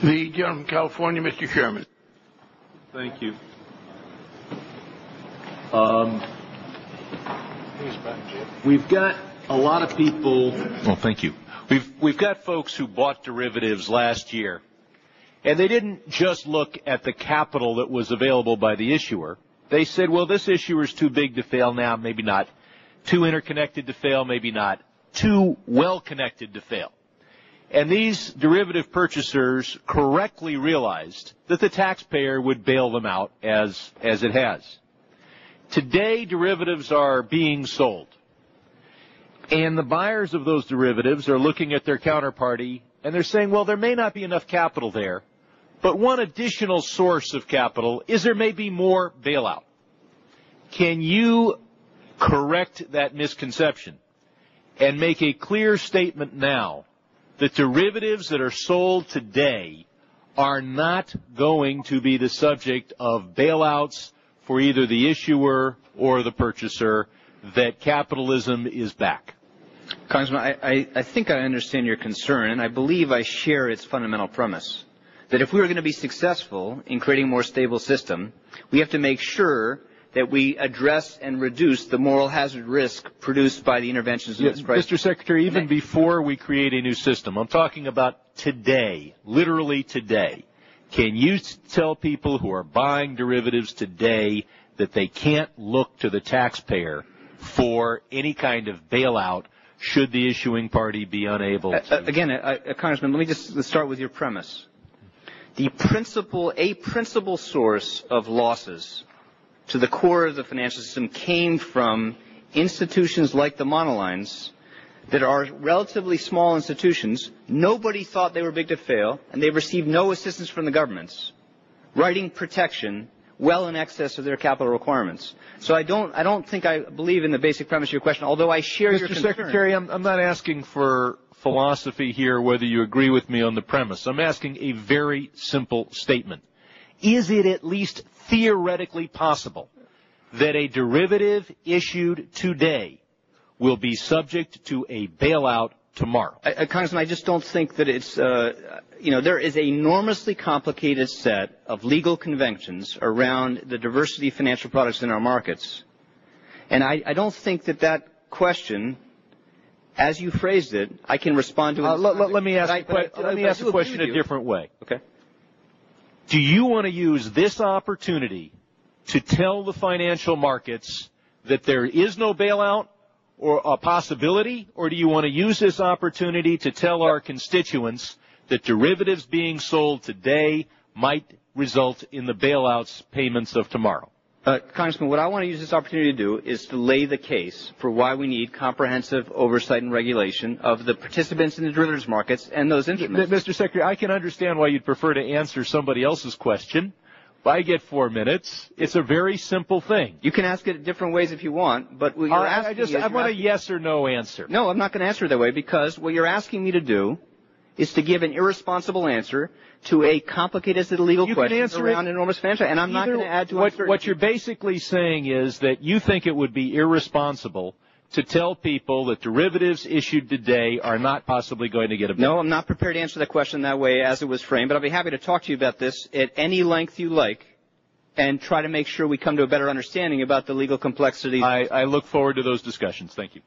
The gentleman from California, Mr. Sherman. Thank you. We've got a lot of people. Well, thank you. We've got folks who bought derivatives last year, and they didn't just look at the capital that was available by the issuer. They said, well, this issuer is too big to fail now, maybe not. Too interconnected to fail, maybe not. Too well connected to fail. And these derivative purchasers correctly realized that the taxpayer would bail them out as it has. Today, derivatives are being sold. And the buyers of those derivatives are looking at their counterparty, and they're saying, well, there may not be enough capital there, but one additional source of capital is there may be more bailout. Can you correct that misconception and make a clear statement now that derivatives that are sold today are not going to be the subject of bailouts for either the issuer or the purchaser, that capitalism is back? Congressman, I think I understand your concern, and I believe I share its fundamental premise, that if we are going to be successful in creating a more stable system, we have to make sure that we address and reduce the moral hazard risk produced by the interventions of this crisis. Mr. Secretary, even before we create a new system, I'm talking about today, literally today. Can you tell people who are buying derivatives today that they can't look to the taxpayer for any kind of bailout should the issuing party be unable to? Again, Congressman, let me just start with your premise. A principal source of losses to the core of the financial system came from institutions like the monolines that are relatively small institutions. Nobody thought they were big to fail, and they received no assistance from the governments, writing protection well in excess of their capital requirements. So I don't think I believe in the basic premise of your question, although I share your concern. Mr. Secretary, I'm not asking for philosophy here, whether you agree with me on the premise. I'm asking a very simple statement. Is it at least theoretically possible that a derivative issued today will be subject to a bailout tomorrow? Congressman, I just don't think that it's, there is an enormously complicated set of legal conventions around the diversity of financial products in our markets. And I don't think that question, as you phrased it, I can respond to it. Let me ask the question a different way. Okay. Do you want to use this opportunity to tell the financial markets that there is no bailout or a possibility, or do you want to use this opportunity to tell our constituents that derivatives being sold today might result in the bailouts payments of tomorrow? Congressman, what I want to use this opportunity to do is to lay the case for why we need comprehensive oversight and regulation of the participants in the derivatives markets and those instruments. Mr. Secretary, I can understand why you'd prefer to answer somebody else's question. I get 4 minutes. It's a very simple thing. You can ask it different ways if you want, but what you're asking I want a yes or no answer. No, I'm not going to answer it that way, because what you're asking me to do is to give an irresponsible answer to a complicated legal question around enormous financial, and I'm not going to add to it. What you're basically saying is that you think it would be irresponsible to tell people that derivatives issued today are not possibly going to get a bailout. No, I'm not prepared to answer that question that way as it was framed, but I'll be happy to talk to you about this at any length you like and try to make sure we come to a better understanding about the legal complexity. I look forward to those discussions. Thank you.